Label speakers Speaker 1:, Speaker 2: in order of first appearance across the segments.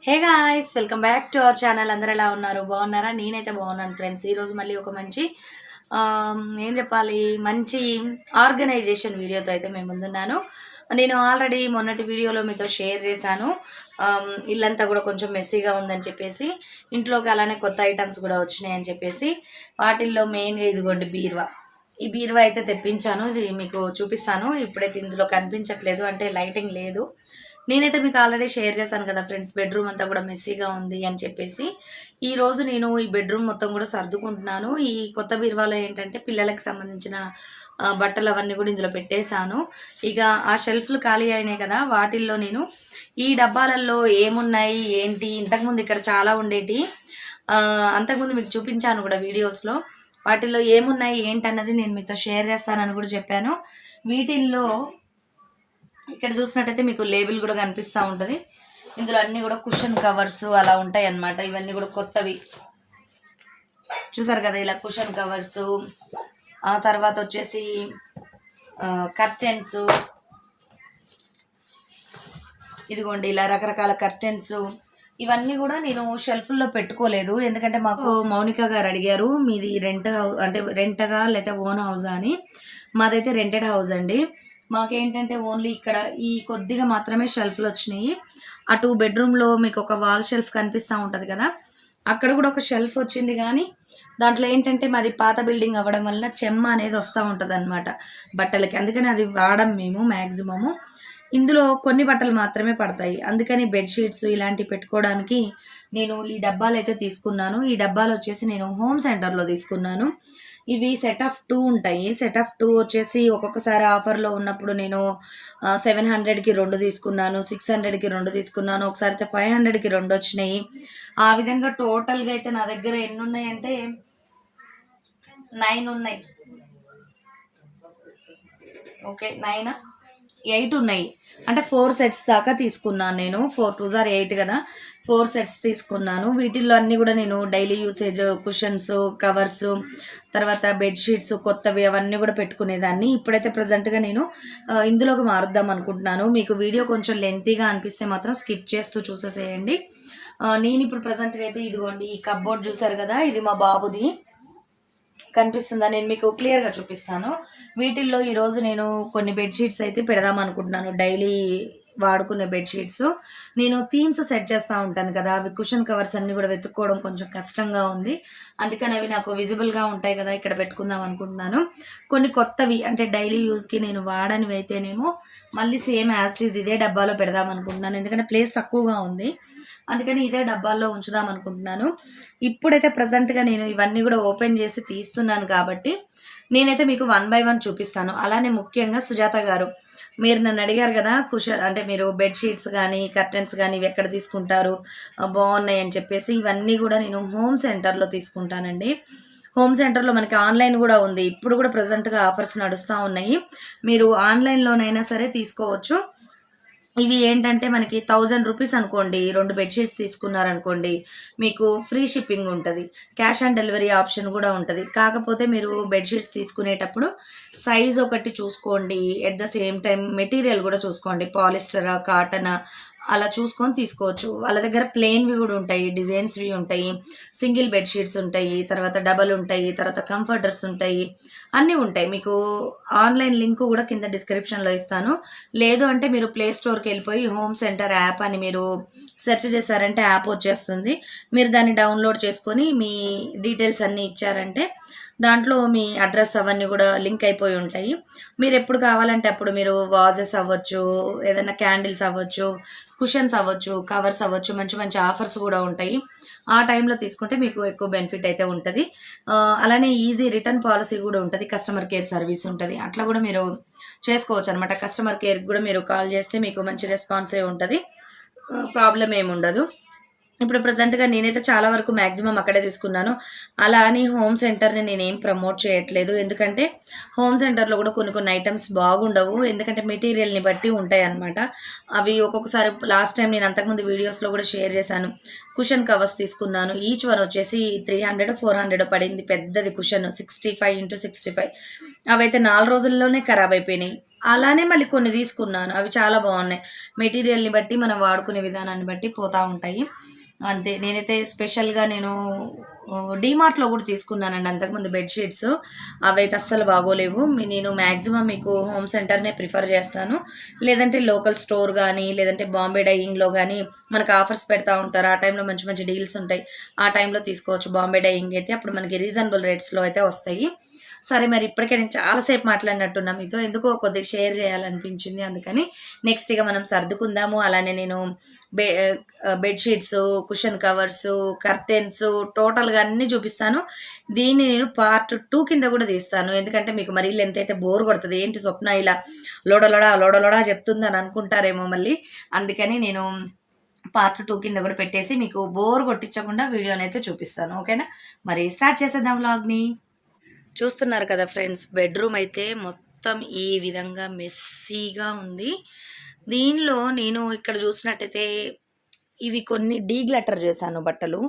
Speaker 1: Hey guys, welcome back to our channel. అందరూ ఎలా ఉన్నారు? బాగున్నారా? నేనైతే బాగున్నాను ఫ్రెండ్స్. ఈరోజు మళ్ళీ ఒక మంచి ఏం చెప్పాలి, మంచి ఆర్గనైజేషన్ వీడియోతో అయితే మేము ముందున్నాను. నేను ఆల్రెడీ మొన్నటి వీడియోలో మీతో షేర్ చేశాను. ఇల్లంతా కూడా కొంచెం మెస్సీగా ఉందని చెప్పేసి, ఇంట్లోకి అలానే కొత్త ఐటమ్స్ కూడా వచ్చినాయని చెప్పేసి, వాటిల్లో మెయిన్గా ఇదిగోండి బీరువా. ఈ బీరువా అయితే తెప్పించాను. ఇది మీకు చూపిస్తాను. ఇప్పుడైతే ఇందులో కనిపించట్లేదు, అంటే లైటింగ్ లేదు. నేనైతే మీకు ఆల్రెడీ షేర్ చేశాను కదా ఫ్రెండ్స్, బెడ్రూమ్ అంతా కూడా మెస్సీగా ఉంది అని చెప్పేసి. ఈరోజు నేను ఈ బెడ్రూమ్ మొత్తం కూడా సర్దుకుంటున్నాను. ఈ కొత్త బీరువాలో ఏంటంటే పిల్లలకు సంబంధించిన బట్టలు అవన్నీ కూడా ఇందులో పెట్టేశాను. ఇక ఆ షెల్ఫ్లు ఖాళీ అయినాయి కదా, వాటిల్లో నేను ఈ డబ్బాలలో ఏమున్నాయి ఏంటి, ఇంతకుముందు ఇక్కడ చాలా ఉండేటి, అంతకుముందు మీకు చూపించాను కూడా వీడియోస్లో. వాటిల్లో ఏమున్నాయి ఏంటన్నది నేను మీతో షేర్ చేస్తానని కూడా చెప్పాను. వీటిల్లో ఇక్కడ చూసినట్టయితే మీకు లేబుల్ కూడా కనిపిస్తూ ఉంటుంది. ఇందులో అన్నీ కూడా కుషన్ కవర్స్ అలా ఉంటాయి అన్నమాట. ఇవన్నీ కూడా కొత్తవి, చూసారు కదా, ఇలా కుషన్ కవర్స్. ఆ తర్వాత వచ్చేసి కర్టెన్స్, ఇదిగోండి ఇలా రకరకాల కర్టెన్స్. ఇవన్నీ కూడా నేను షెల్ఫ్లో పెట్టుకోలేదు, ఎందుకంటే మాకు మౌనిక గారు అడిగారు మీది రెంట్ అంటే రెంటగా లేకపోతే ఓన్ హౌజా అని. మాదైతే రెంటెడ్ హౌస్ అండి. మాకేంటంటే ఓన్లీ ఇక్కడ ఈ కొద్దిగా మాత్రమే షెల్ఫ్లు వచ్చినాయి. అటు బెడ్రూమ్లో మీకు ఒక వాల్ షెల్ఫ్ కనిపిస్తూ ఉంటుంది కదా, అక్కడ కూడా ఒక షెల్ఫ్ వచ్చింది. కానీ దాంట్లో ఏంటంటే మాది పాత బిల్డింగ్ అవ్వడం వల్ల చెమ్మ అనేది వస్తూ ఉంటుంది అనమాట బట్టలకి, అందుకని అది వాడడం మేము మ్యాక్సిమము. ఇందులో కొన్ని బట్టలు మాత్రమే పడతాయి, అందుకని బెడ్షీట్స్ ఇలాంటివి పెట్టుకోవడానికి నేను ఈ డబ్బాలు అయితే తీసుకున్నాను. ఈ డబ్బాలు వచ్చేసి నేను హోమ్ సెంటర్లో తీసుకున్నాను. ఇవి సెట్ ఆఫ్ 2 ఉంటాయి. సెట్ ఆఫ్ 2 వచ్చేసి ఒక్కొక్కసారి ఆఫర్లో ఉన్నప్పుడు నేను 700కి 2 తీసుకున్నాను, 600కి 2 తీసుకున్నాను, ఒకసారి అయితే 500కి 2 వచ్చినాయి. ఆ విధంగా టోటల్గా అయితే నా దగ్గర ఎన్ని ఉన్నాయంటే 9 ఉన్నాయి. ఓకే, 9 8 ఉన్నాయి. అంటే 4 సెట్స్ దాకా తీసుకున్నాను నేను. 4 2 జార్ 8 కదా, 4 సెట్స్ తీసుకున్నాను. వీటిల్లో అన్నీ కూడా నేను డైలీ యూసేజ్ కుషన్స్, కవర్స్, తర్వాత బెడ్షీట్స్ కొత్తవి అవన్నీ కూడా పెట్టుకునేదాన్ని. ఇప్పుడైతే ప్రజెంట్గా నేను ఇందులోకి మారుద్దాం అనుకుంటున్నాను. మీకు వీడియో కొంచెం లెంతీగా అనిపిస్తే మాత్రం స్కిప్ చేస్తూ చూసేసేయండి. నేను ఇప్పుడు ప్రజెంట్గా అయితే ఇదిగోండి ఈ కప్బోర్డ్ చూసారు కదా, ఇది మా బాబుది. కనిపిస్తుందా? నేను మీకు క్లియర్గా చూపిస్తాను. వీటిల్లో ఈరోజు నేను కొన్ని బెడ్షీట్స్ అయితే పెడదాం అనుకుంటున్నాను, డైలీ వాడుకునే బెడ్షీట్స్. నేను థీమ్స్ సెట్ చేస్తూ ఉంటాను కదా, అవి కుషన్ కవర్స్ అన్నీ కూడా వెతుక్కోవడం కొంచెం కష్టంగా ఉంది. అందుకని అవి నాకు విజిబుల్గా ఉంటాయి కదా, ఇక్కడ పెట్టుకుందాం అనుకుంటున్నాను. కొన్ని కొత్తవి అంటే డైలీ యూజ్కి నేను వాడనివి అయితేనేమో మళ్ళీ సేమ్ యాజ్ ఇట్ ఈజ్ ఇదే డబ్బాలో పెడదాం అనుకుంటున్నాను, ఎందుకంటే ప్లేస్ తక్కువగా ఉంది. అందుకని ఇదే డబ్బాల్లో ఉంచుదాం అనుకుంటున్నాను. ఇప్పుడైతే ప్రజెంట్గా నేను ఇవన్నీ కూడా ఓపెన్ చేసి తీస్తున్నాను కాబట్టి నేనైతే మీకు 1 బై 1 చూపిస్తాను. అలానే ముఖ్యంగా సుజాత గారు, మీరు నన్ను అడిగారు కదా అంటే మీరు బెడ్షీట్స్ కానీ కర్టెన్స్ కానీ ఇవి ఎక్కడ తీసుకుంటారు బాగున్నాయి అని చెప్పేసి, ఇవన్నీ కూడా నేను హోమ్ సెంటర్లో తీసుకుంటానండి. హోమ్ సెంటర్లో మనకి ఆన్లైన్ కూడా ఉంది. ఇప్పుడు కూడా ప్రజెంట్గా ఆఫర్స్ నడుస్తూ ఉన్నాయి. మీరు ఆన్లైన్లోనైనా సరే తీసుకోవచ్చు. ఇవి ఏంటంటే మనకి 1000 రూపీస్ అనుకోండి, 2 బెడ్షీట్స్ తీసుకున్నారనుకోండి, మీకు ఫ్రీ షిప్పింగ్ ఉంటుంది, క్యాష్ ఆన్ డెలివరీ ఆప్షన్ కూడా ఉంటుంది. కాకపోతే మీరు బెడ్షీట్స్ తీసుకునేటప్పుడు సైజ్ ఒకటి చూసుకోండి, at the same time material కూడా చూసుకోండి, పాలిస్టరా కాటనా అలా చూసుకొని తీసుకోవచ్చు. వాళ్ళ దగ్గర ప్లెయిన్వి కూడా ఉంటాయి, డిజైన్స్వి ఉంటాయి, సింగిల్ బెడ్షీట్స్ ఉంటాయి, తర్వాత డబల్ ఉంటాయి, తర్వాత కంఫర్టర్స్ ఉంటాయి, అన్నీ ఉంటాయి. మీకు ఆన్లైన్ లింక్ కూడా కింద డిస్క్రిప్షన్లో ఇస్తాను. లేదు అంటే మీరు ప్లే స్టోర్కి వెళ్ళిపోయి హోమ్ సెంటర్ యాప్ అని మీరు సెర్చ్ చేశారంటే యాప్ వచ్చేస్తుంది. మీరు దాన్ని డౌన్లోడ్ చేసుకొని మీ డీటెయిల్స్ అన్నీ ఇచ్చారంటే దాంట్లో మీ అడ్రస్ అవన్నీ కూడా లింక్ అయిపోయి ఉంటాయి. మీరు ఎప్పుడు కావాలంటే అప్పుడు మీరు వాజెస్ అవ్వచ్చు, ఏదైనా క్యాండిల్స్ అవ్వచ్చు, కుషన్స్ అవ్వచ్చు, కవర్స్ అవ్వచ్చు, మంచి మంచి ఆఫర్స్ కూడా ఉంటాయి. ఆ టైంలో తీసుకుంటే మీకు ఎక్కువ బెనిఫిట్ అయితే ఉంటుంది. అలానే ఈజీ రిటర్న్ పాలసీ కూడా ఉంటుంది, కస్టమర్ కేర్ సర్వీస్ ఉంటుంది. అట్లా కూడా మీరు చేసుకోవచ్చు అనమాట. కస్టమర్ కేర్కి కూడా మీరు కాల్ చేస్తే మీకు మంచి రెస్పాన్సే ఉంటుంది, ప్రాబ్లం ఏమి ఉండదు. ఇప్పుడు ప్రజెంట్గా నేనైతే చాలా వరకు మ్యాక్సిమం అక్కడే తీసుకున్నాను. అలా అని హోమ్ సెంటర్ని నేనేం ప్రమోట్ చేయట్లేదు, ఎందుకంటే హోమ్ సెంటర్లో కూడా కొన్ని కొన్ని ఐటమ్స్ బాగుండవు, ఎందుకంటే మెటీరియల్ని బట్టి ఉంటాయి అన్నమాట. అవి ఒక్కొక్కసారి లాస్ట్ టైం నేను అంతకుముందు వీడియోస్లో కూడా షేర్ చేశాను, కుషన్ కవర్స్ తీసుకున్నాను. ఈచ్ వన్ వచ్చేసి 300 400 పడింది. పెద్దది కుషన్ 65x65. అవైతే 4 రోజుల్లోనే ఖరాబ్ అయిపోయినాయి. అలానే మళ్ళీ కొన్ని తీసుకున్నాను, అవి చాలా బాగున్నాయి. మెటీరియల్ని బట్టి మనం వాడుకునే విధానాన్ని బట్టి పోతూ ఉంటాయి అంతే. నేనైతే స్పెషల్గా నేను డీమార్ట్లో కూడా తీసుకున్నానండి అంతకుముందు బెడ్షీట్స్. అవైతే అస్సలు బాగోలేవు. నేను మ్యాక్సిమం మీకు హోమ్ సెంటర్నే ప్రిఫర్ చేస్తాను, లేదంటే లోకల్ స్టోర్ కానీ లేదంటే బాంబే డైయింగ్లో కానీ మనకు ఆఫర్స్ పెడతా ఉంటారు. ఆ టైంలో మంచి మంచి డీల్స్ ఉంటాయి, ఆ టైంలో తీసుకోవచ్చు. బాంబే డైయింగ్ అయితే అప్పుడు మనకి రీజనబుల్ రేట్స్లో అయితే వస్తాయి. సరే, మరి ఇప్పటికే నేను చాలాసేపు మాట్లాడినట్టున్నా మీతో, ఎందుకో కొద్దిగా షేర్ చేయాలనిపించింది, అందుకని నెక్స్ట్ ఇక మనం సర్దుకుందాము. అలానే నేను బెడ్షీట్స్, కుషన్ కవర్స్, కర్టెన్స్ టోటల్గా అన్నీ చూపిస్తాను. దీన్ని నేను పార్ట్ 2 కింద కూడా తీస్తాను, ఎందుకంటే మీకు మరీ లెంత్ అయితే బోర్ కొడుతుంది. ఏంటి స్వప్న ఇలా లోడలోడా లోడలోడా చెప్తుందని అనుకుంటారేమో మళ్ళీ, అందుకని నేను పార్ట్ 2 కింద కూడా పెట్టేసి మీకు బోర్ కొట్టించకుండా వీడియోని అయితే చూపిస్తాను. ఓకేనా, మరి స్టార్ట్ చేసేద్దాం వ్లాగ్ని. చూస్తున్నారు కదా ఫ్రెండ్స్, బెడ్రూమ్ అయితే మొత్తం ఈ విధంగా మెస్సీగా ఉంది. దీనిలో నేను ఇక్కడ చూసినట్టయితే ఇవి కొన్ని డీగ్లటర్ చేశాను బట్టలు.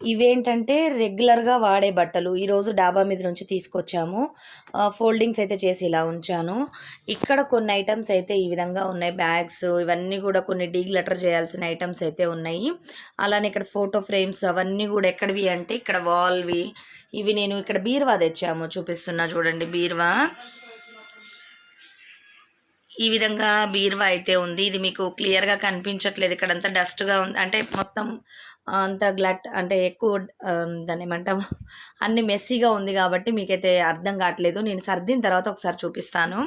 Speaker 1: ఇవేంటంటే రెగ్యులర్గా వాడే బట్టలు, ఈరోజు డాబా మీద నుంచి తీసుకొచ్చాము. ఫోల్డింగ్స్ అయితే చేసి ఇలా ఉంచాను. ఇక్కడ కొన్ని ఐటమ్స్ అయితే ఈ విధంగా ఉన్నాయి, బ్యాగ్స్, ఇవన్నీ కూడా కొన్ని డీగ్లటర్ చేయాల్సిన ఐటమ్స్ అయితే ఉన్నాయి. అలానే ఇక్కడ ఫోటో ఫ్రేమ్స్ అవన్నీ కూడా ఎక్కడివి అంటే ఇక్కడ వాల్వి. ఇవి నేను ఇక్కడ బీరువా తెచ్చాము, చూపిస్తున్నా చూడండి. బీరువా ఈ విధంగా బీరువా అయితే ఉంది. ఇది మీకు క్లియర్గా కనిపించట్లేదు, ఇక్కడంతా డస్ట్గా ఉంది, అంటే మొత్తం అంత గ్లట్ అంటే ఎక్కువ దాన్ని ఏమంటాము అన్ని మెస్సీగా ఉంది కాబట్టి మీకైతే అర్థం కావట్లేదు. నేను సర్దిన తర్వాత ఒకసారి చూపిస్తాను.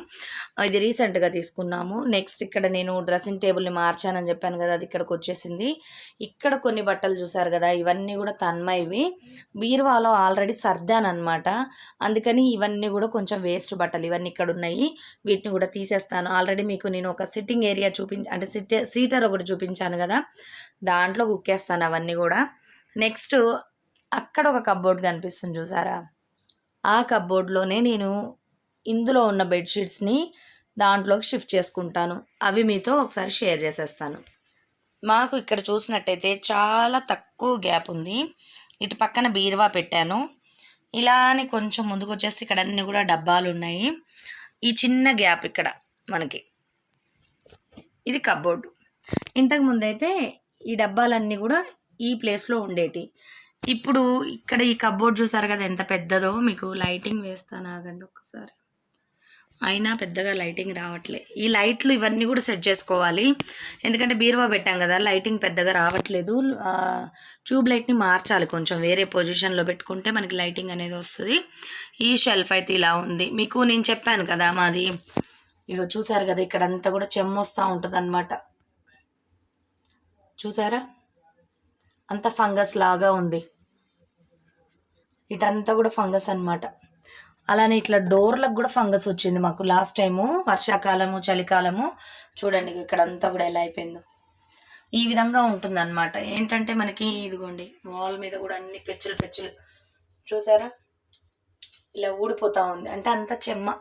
Speaker 1: ఇది రీసెంట్గా తీసుకున్నాము. నెక్స్ట్ ఇక్కడ నేను డ్రెస్సింగ్ టేబుల్ని మార్చానని చెప్పాను కదా, అది ఇక్కడికి వచ్చేసింది. ఇక్కడ కొన్ని బట్టలు చూసారు కదా, ఇవన్నీ కూడా తన్మయివి. బీరువాలో ఆల్రెడీ సర్దాను అనమాట, అందుకని ఇవన్నీ కూడా కొంచెం వేస్ట్ బట్టలు ఇవన్నీ ఇక్కడ ఉన్నాయి. వీటిని కూడా తీసేస్తాను. ఆల్రెడీ మీకు నేను ఒక సిట్టింగ్ ఏరియా అంటే సీటర్ ఒకటి చూపించాను కదా, దాంట్లో కుక్కేస్తాను అవన్నీ కూడా. నెక్స్ట్ అక్కడ ఒక కబ్బోర్డ్ కనిపిస్తుంది చూసారా, ఆ కబ్బోర్డ్లోనే నేను ఇందులో ఉన్న బెడ్షీట్స్ని దాంట్లోకి షిఫ్ట్ చేసుకుంటాను. అవి మీతో ఒకసారి షేర్ చేసేస్తాను. మాకు ఇక్కడ చూసినట్టయితే చాలా తక్కువ గ్యాప్ ఉంది. ఇటు పక్కన బీరువా పెట్టాను, ఇలానే కొంచెం ముందుకు వచ్చేస్తే ఇక్కడ అన్నీ కూడా డబ్బాలు ఉన్నాయి. ఈ చిన్న గ్యాప్ ఇక్కడ మనకి, ఇది కబ్బోర్డు. ఇంతకుముందు అయితే ఈ డబ్బాలన్నీ కూడా ఈ ప్లేస్లో ఉండేటి. ఇప్పుడు ఇక్కడ ఈ కబ్బోర్డ్ చూసారు కదా ఎంత పెద్దదో, మీకు లైటింగ్ వేస్తాను ఆగండి ఒక్కసారి, అయినా పెద్దగా లైటింగ్ రావట్లే. ఈ లైట్లు ఇవన్నీ కూడా సెట్ చేసుకోవాలి, ఎందుకంటే బీరువా పెట్టాం కదా, లైటింగ్ పెద్దగా రావట్లేదు. ట్యూబ్ లైట్ని మార్చాలి, కొంచెం వేరే పొజిషన్లో పెట్టుకుంటే మనకి లైటింగ్ అనేది వస్తుంది. ఈ షెల్ఫ్ అయితే ఇలా ఉంది. మీకు నేను చెప్పాను కదా మాది, ఇగో చూసారు కదా ఇక్కడ అంతా కూడా చెమ్మొస్తూ ఉంటుంది అన్నమాట. చూసారా, అంత ఫంగస్ లాగా ఉంది, ఇటంతా కూడా ఫంగస్ అన్నమాట. అలానే ఇట్లా డోర్లకు కూడా ఫంగస్ వచ్చింది మాకు లాస్ట్ టైము, వర్షాకాలము చలికాలము. చూడండి ఇక్కడ అంతా కూడా ఎలా అయిపోయిందో, ఈ విధంగా ఉంటుంది అన్నమాట. ఏంటంటే మనకి ఇదిగోండి వాల్ మీద కూడా అన్ని పెచ్చులు పెచ్చులు చూసారా, ఇలా ఊడిపోతూ ఉంది, అంటే అంత చెమ్మ.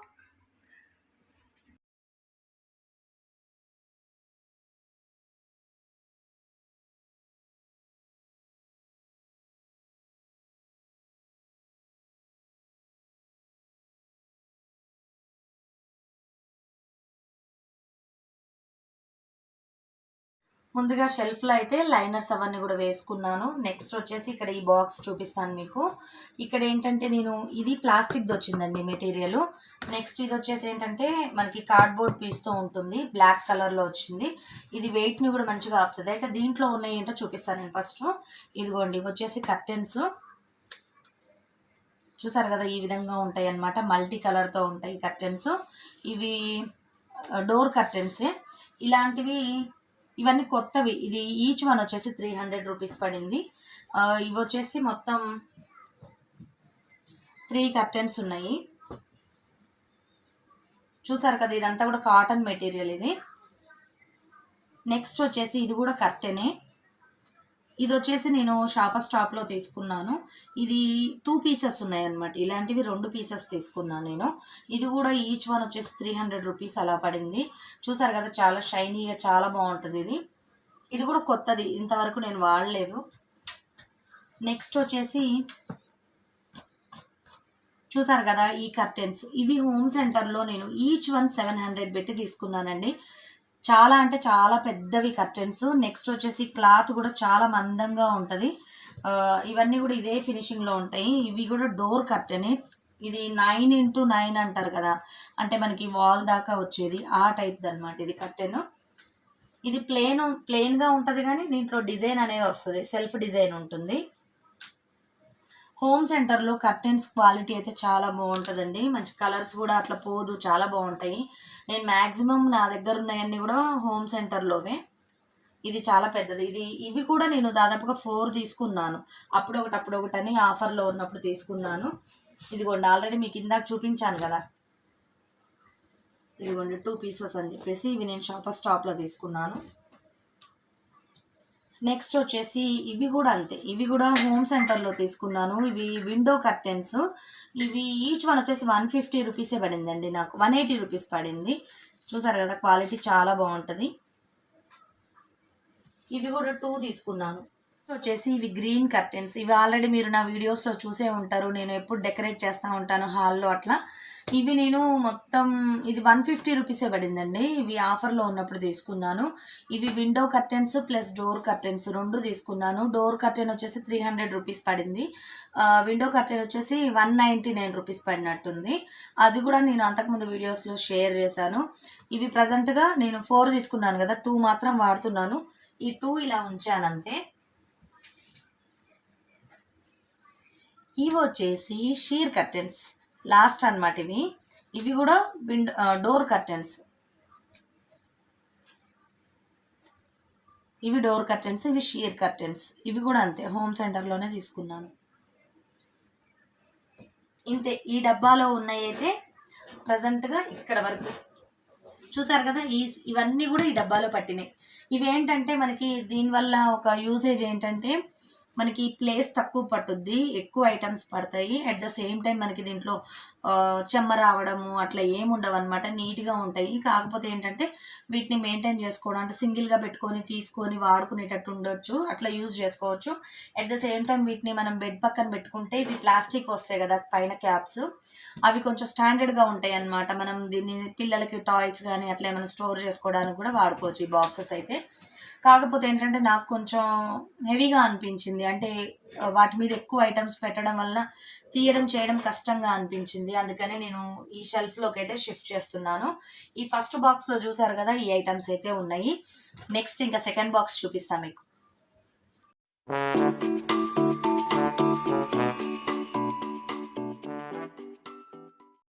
Speaker 1: ముందుగా షెల్ఫ్లో అయితే లైనర్స్ అవన్నీ కూడా వేసుకున్నాను. నెక్స్ట్ వచ్చేసి ఇక్కడ ఈ బాక్స్ చూపిస్తాను మీకు. ఇక్కడ ఏంటంటే నేను ఇది ప్లాస్టిక్ది వచ్చిందండి మెటీరియల్. నెక్స్ట్ ఇది వచ్చేసి ఏంటంటే మనకి కార్డ్బోర్డ్ పీస్తో ఉంటుంది, బ్లాక్ కలర్లో వచ్చింది. ఇది వెయిట్ని కూడా మంచిగా ఆపుతుంది. అయితే దీంట్లో ఉన్నాయి ఏంటో చూపిస్తాను నేను ఫస్ట్. ఇదిగోండి వచ్చేసి కర్టెన్స్ చూసారు కదా, ఈ విధంగా ఉంటాయి అన్నమాట, మల్టీ కలర్తో ఉంటాయి కర్టెన్స్. ఇవి డోర్ కర్టెన్సే ఇలాంటివి, ఇవన్నీ కొత్తవి. ఇది ఈచ్ వన్ వచ్చేసి 300 రూపీస్ పడింది. ఇవి వచ్చేసి మొత్తం 3 కర్టెన్స్ ఉన్నాయి. చూసారు కదా, ఇదంతా కూడా కాటన్ మెటీరియల్ ఇది. నెక్స్ట్ వచ్చేసి ఇది కూడా కర్టెనే. ఇది వచ్చేసి నేను షాపర్ స్టాప్లో తీసుకున్నాను. ఇది 2 పీసెస్ ఉన్నాయన్నమాట, ఇలాంటివి 2 పీసెస్ తీసుకున్నాను నేను. ఇది కూడా ఈచ్ వన్ వచ్చేసి 300 రూపీస్ అలా పడింది. చూసారు కదా, చాలా షైనీగా చాలా బాగుంటుంది ఇది. ఇది కూడా కొత్తది, ఇంతవరకు నేను వాడలేదు. నెక్స్ట్ వచ్చేసి చూసారు కదా ఈ కర్టెన్స్, ఇవి హోమ్ సెంటర్లో నేను ఈచ్ వన్ 700 పెట్టి తీసుకున్నానండి. చాలా అంటే చాలా పెద్దవి కర్టెన్స్. నెక్స్ట్ వచ్చేసి క్లాత్ కూడా చాలా మందంగా ఉంటుంది. ఇవన్నీ కూడా ఇదే ఫినిషింగ్లో ఉంటాయి. ఇవి కూడా డోర్ కర్టెనే. ఇది 9x9 అంటారు కదా, అంటే మనకి వాల్ దాకా వచ్చేది ఆ టైప్ అనమాట ఇది కర్టెన్. ఇది ప్లెయిన్గా ఉంటుంది కానీ దీంట్లో డిజైన్ అనేది వస్తుంది, సెల్ఫ్ డిజైన్ ఉంటుంది. హోమ్ సెంటర్లో కర్టెన్స్ క్వాలిటీ అయితే చాలా బాగుంటుందండి. మంచి కలర్స్ కూడా అట్లా పోదు, చాలా బాగుంటాయి. నేను మ్యాక్సిమం నా దగ్గర ఉన్నాయన్నీ కూడా హోమ్ సెంటర్లోవే. ఇది చాలా పెద్దది. ఇవి కూడా నేను దాదాపుగా 4 తీసుకున్నాను. అప్పుడు ఒకటి అని ఆఫర్లో ఉన్నప్పుడు తీసుకున్నాను. ఇదిగోండి, ఆల్రెడీ మీకు ఇందాక చూపించాను కదా, ఇదిగోండి 2 పీసెస్ అని చెప్పేసి ఇవి నేను షాపర్ స్టాప్లో తీసుకున్నాను. నెక్స్ట్ వచ్చేసి ఇవి కూడా అంతే, ఇవి కూడా హోమ్ సెంటర్లో తీసుకున్నాను. ఇవి విండో కర్టెన్స్. ఇవి ఈచ్ వన్ వచ్చేసి 150 రూపీసే పడిందండి, నాకు 180 రూపీస్ పడింది. చూసారు కదా, క్వాలిటీ చాలా బాగుంటుంది. ఇవి కూడా 2 తీసుకున్నాను. వచ్చేసి ఇవి గ్రీన్ కర్టెన్స్. ఇవి ఆల్రెడీ మీరు నా వీడియోస్లో చూసే ఉంటారు, నేను ఎప్పుడు డెకరేట్ చేస్తూ ఉంటాను హాల్లో అట్లా. ఇవి నేను మొత్తం ఇది 150 రూపీసే పడిందండి. ఇవి ఆఫర్లో ఉన్నప్పుడు తీసుకున్నాను. ఇవి window curtains plus door curtains 2 తీసుకున్నాను. డోర్ కర్టెన్ వచ్చేసి 300 రూపీస్ పడింది. విండో కర్టెన్ వచ్చేసి 199 రూపీస్ పడినట్టుంది. అది కూడా నేను అంతకుముందు వీడియోస్లో షేర్ చేశాను. ఇవి ప్రజెంట్గా నేను 4 తీసుకున్నాను కదా, 2 మాత్రం వాడుతున్నాను. ఈ 2 ఇలా ఉంచాను అంతే. ఇవి వచ్చేసి షీర్ కర్టెన్స్ లాస్ట్ అనమాట. ఇవి కూడా డోర్ కర్టెన్స్. ఇవి డోర్ కర్టెన్స్, ఇవి షీర్ కర్టెన్స్. ఇవి కూడా అంతే, హోమ్ సెంటర్లోనే తీసుకున్నాను. ఇంతే, ఈ డబ్బాలో ఉన్నాయైతే ప్రజెంట్గా ఇక్కడ వరకు చూసారు కదా. ఇవన్నీ కూడా ఈ డబ్బాలో పట్టినాయి. ఇవేంటంటే మనకి దీనివల్ల ఒక యూసేజ్ ఏంటంటే మనకి ప్లేస్ తక్కువ పట్టుద్ది, ఎక్కువ ఐటమ్స్ పడతాయి. అట్ ద సేమ్ టైం మనకి దీంట్లో చెమ్మ రావడము అట్లా ఏముండవు అనమాట, నీట్గా ఉంటాయి. కాకపోతే ఏంటంటే వీటిని మెయింటైన్ చేసుకోవడం అంటే సింగిల్గా పెట్టుకొని తీసుకొని వాడుకునేటట్టు ఉండొచ్చు, అట్లా యూజ్ చేసుకోవచ్చు. అట్ ద సేమ్ టైం వీటిని మనం బెడ్ పక్కన పెట్టుకుంటే ఇవి ప్లాస్టిక్ వస్తాయి కదా పైన క్యాప్స్, అవి కొంచెం స్టాండర్డ్గా ఉంటాయి అనమాట. మనం దీన్ని పిల్లలకి టాయ్స్ కానీ అట్లా ఏమైనా స్టోర్ చేసుకోవడానికి కూడా వాడుకోవచ్చు ఈ బాక్సెస్ అయితే. కాకపోతే ఏంటంటే నాకు కొంచెం హెవీగా అనిపించింది, అంటే వాటి మీద ఎక్కువ ఐటమ్స్ పెట్టడం వల్ల తీయడం చేయడం కష్టంగా అనిపించింది. అందుకని నేను ఈ షెల్ఫ్లోకి అయితే షిఫ్ట్ చేస్తున్నాను. ఈ ఫస్ట్ బాక్స్లో చూసారు కదా, ఈ ఐటమ్స్ అయితే ఉన్నాయి. నెక్స్ట్ ఇంకా సెకండ్ బాక్స్ చూపిస్తాను మీకు.